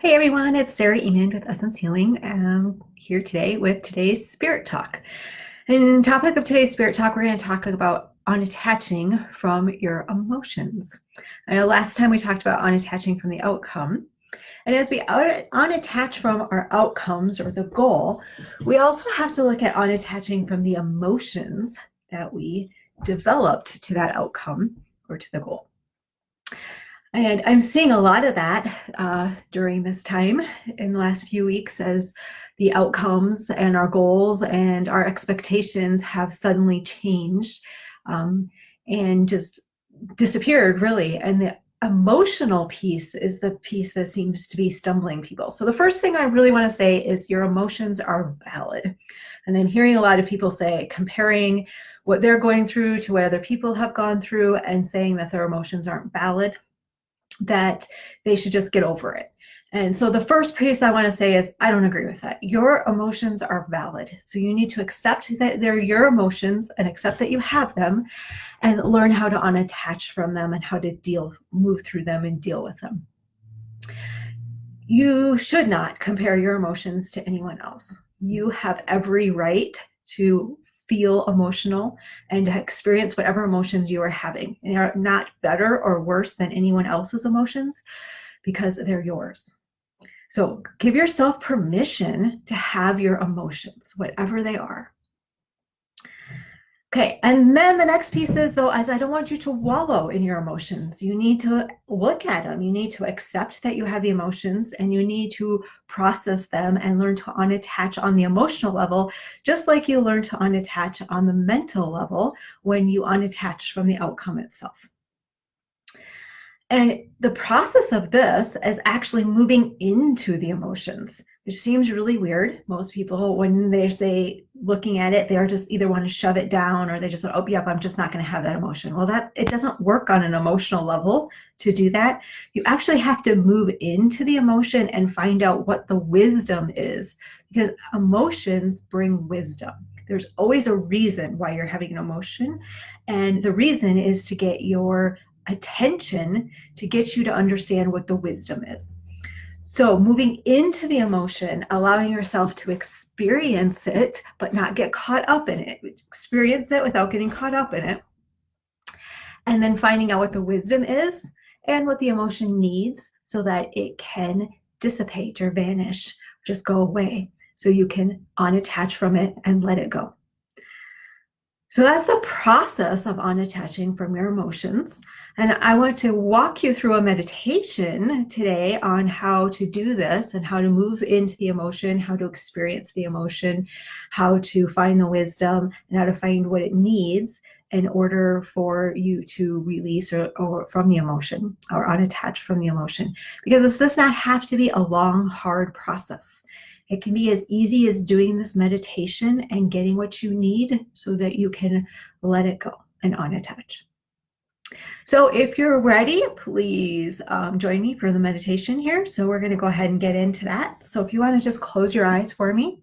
Hey everyone, it's Sarah Eamon with Essence Healing. I'm here today with today's Spirit Talk. And the topic of today's Spirit Talk, we're going to talk about unattaching from your emotions. I know last time we talked about unattaching from the outcome. And as we unattach from our outcomes or the goal, we also have to look at unattaching from the emotions that we developed to that outcome or to the goal. And I'm seeing a lot of that during this time in the last few weeks as the outcomes and our goals and our expectations have suddenly changed and just disappeared, really. And the emotional piece is the piece that seems to be stumbling people. So the first thing I really want to say is your emotions are valid. And I'm hearing a lot of people say, comparing what they're going through to what other people have gone through and saying that their emotions aren't valid, that they should just get over it. And so the first piece I want to say is I don't agree with that. Your emotions are valid. So you need to accept that they're your emotions and accept that you have them and learn how to unattach from them and how to move through them and deal with them. You should not compare your emotions to anyone else. You have every right to feel emotional and to experience whatever emotions you are having. They are not better or worse than anyone else's emotions because they're yours. So give yourself permission to have your emotions, whatever they are. Okay, and then the next piece is, though, as I don't want you to wallow in your emotions. You need to look at them. You need to accept that you have the emotions and you need to process them and learn to unattach on the emotional level, just like you learn to unattach on the mental level when you unattach from the outcome itself. And the process of this is actually moving into the emotions, which seems really weird. Most people, when they say looking at it, they are just either want to shove it down or they just, oh, yep, I'm just not going to have that emotion. Well, it doesn't work on an emotional level to do that. You actually have to move into the emotion and find out what the wisdom is, because emotions bring wisdom. There's always a reason why you're having an emotion. And the reason is to get your attention, to get you to understand what the wisdom is. So moving into the emotion, allowing yourself to experience it, but not get caught up in it. Experience it without getting caught up in it. And then finding out what the wisdom is and what the emotion needs so that it can dissipate or vanish, just go away. So you can unattach from it and let it go. So that's the process of unattaching from your emotions. And I want to walk you through a meditation today on how to do this and how to move into the emotion, how to experience the emotion, how to find the wisdom, and how to find what it needs in order for you to release or from the emotion or unattach from the emotion. Because this does not have to be a long, hard process. It can be as easy as doing this meditation and getting what you need so that you can let it go and unattach. So if you're ready, please join me for the meditation here. So we're going to go ahead and get into that. So if you want to just close your eyes for me.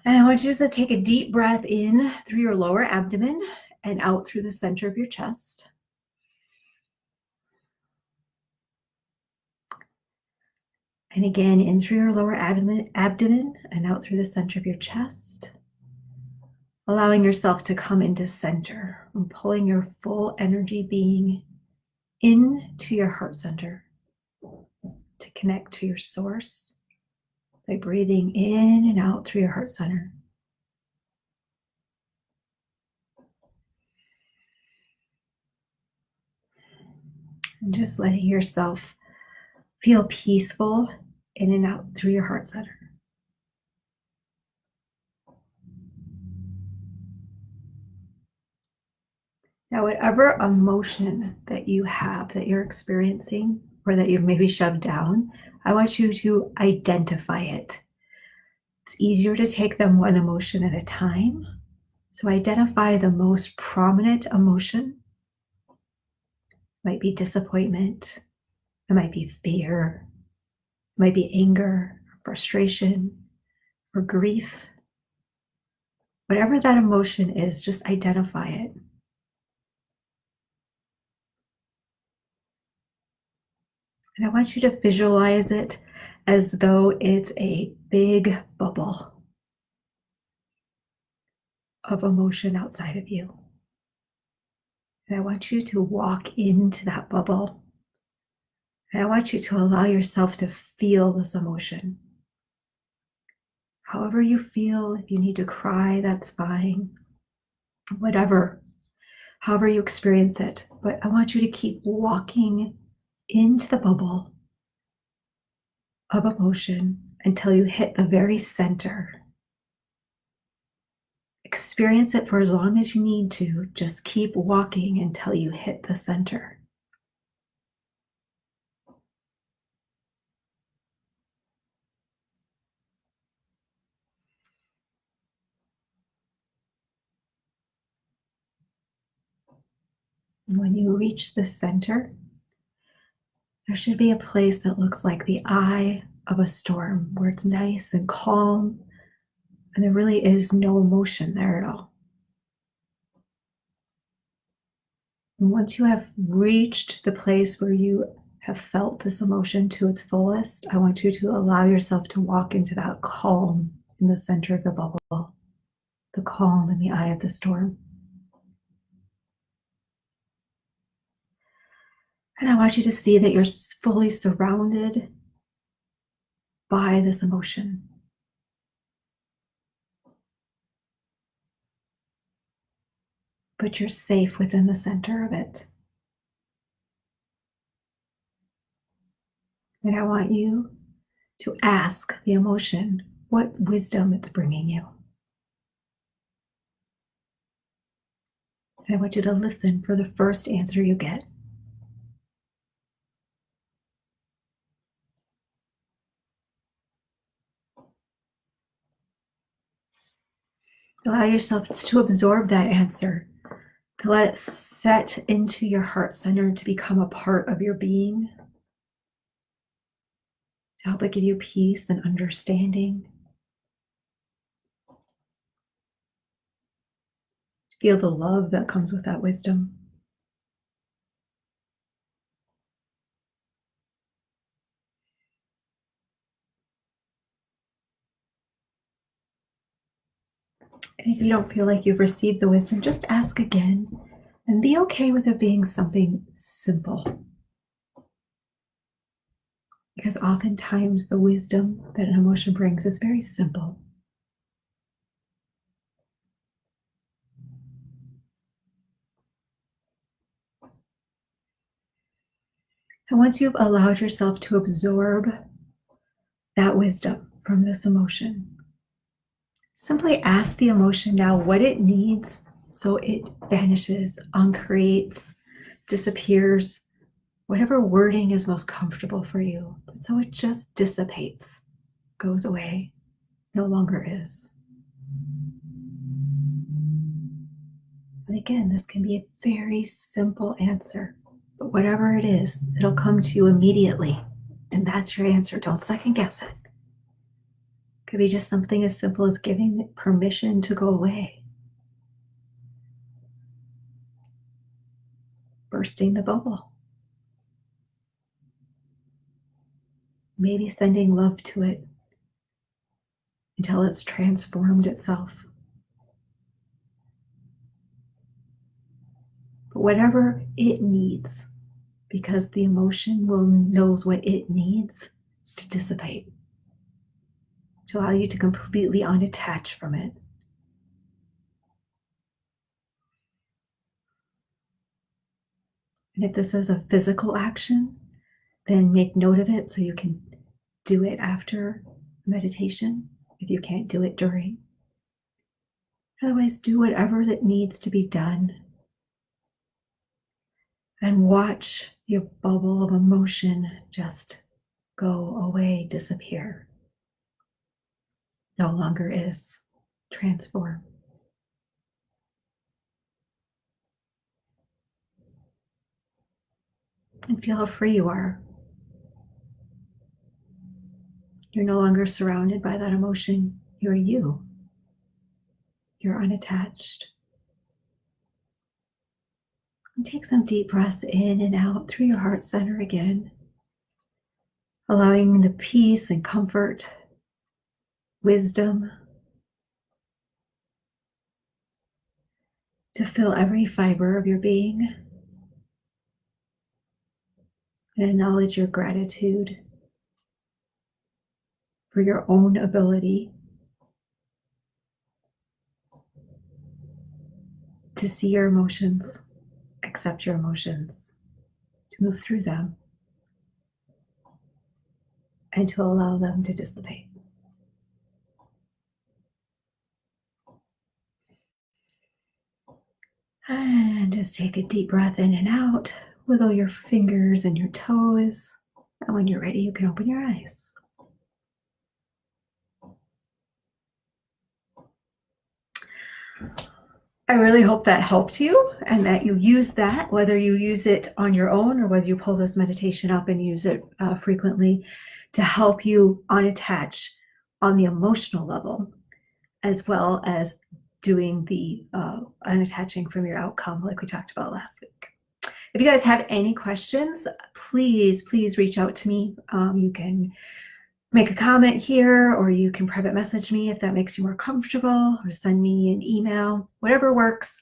And I want you to take a deep breath in through your lower abdomen and out through the center of your chest. And again, in through your lower abdomen and out through the center of your chest. Allowing yourself to come into center and pulling your full energy being into your heart center to connect to your source by breathing in and out through your heart center. And just letting yourself feel peaceful in and out through your heart center. Now, whatever emotion that you have that you're experiencing or that you've maybe shoved down, I want you to identify it. It's easier to take them one emotion at a time. So identify the most prominent emotion. It might be disappointment. It might be fear. It might be anger, or frustration, or grief. Whatever that emotion is, just identify it. And I want you to visualize it as though it's a big bubble of emotion outside of you. And I want you to walk into that bubble. And I want you to allow yourself to feel this emotion. However you feel, if you need to cry, that's fine. Whatever, however you experience it. But I want you to keep walking into the bubble of emotion until you hit the very center. Experience it for as long as you need to. Just keep walking until you hit the center. And when you reach the center, there should be a place that looks like the eye of a storm, where it's nice and calm, and there really is no emotion there at all. And once you have reached the place where you have felt this emotion to its fullest, I want you to allow yourself to walk into that calm in the center of the bubble, the calm in the eye of the storm. And I want you to see that you're fully surrounded by this emotion. But you're safe within the center of it. And I want you to ask the emotion what wisdom it's bringing you. And I want you to listen for the first answer you get. Allow yourself to absorb that answer, to let it set into your heart center, to become a part of your being, to help it give you peace and understanding. To feel the love that comes with that wisdom. And if you don't feel like you've received the wisdom, just ask again and be okay with it being something simple. Because oftentimes the wisdom that an emotion brings is very simple. And once you've allowed yourself to absorb that wisdom from this emotion, simply ask the emotion now what it needs so it vanishes, uncreates, disappears, whatever wording is most comfortable for you. So it just dissipates, goes away, no longer is. And again, this can be a very simple answer, but whatever it is, it'll come to you immediately. And that's your answer. Don't second guess it. Could be just something as simple as giving it permission to go away. Bursting the bubble. Maybe sending love to it until it's transformed itself. But whatever it needs, because the emotion knows what it needs to dissipate, to allow you to completely unattach from it. And if this is a physical action, then make note of it so you can do it after meditation if you can't do it during. Otherwise, do whatever that needs to be done and watch your bubble of emotion just go away, disappear. No longer is. Transform. And feel how free you are. You're no longer surrounded by that emotion. You're you. You're unattached. And take some deep breaths in and out through your heart center again. allowing the peace and comfort, wisdom to fill every fiber of your being, and acknowledge your gratitude for your own ability to see your emotions, accept your emotions, to move through them, and to allow them to dissipate. And just take a deep breath in and out. Wiggle your fingers and your toes. And when you're ready, you can open your eyes. I really hope that helped you and that you use that, whether you use it on your own or whether you pull this meditation up and use it frequently, to help you unattach on the emotional level, as well as doing the unattaching from your outcome like we talked about last week. If you guys have any questions, please reach out to me. You can make a comment here, or you can private message me if that makes you more comfortable, or send me an email, whatever works.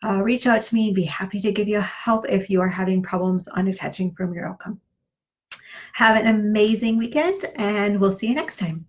Reach out to me and be happy to give you help if you are having problems unattaching from your outcome. Have an amazing weekend, and we'll see you next time.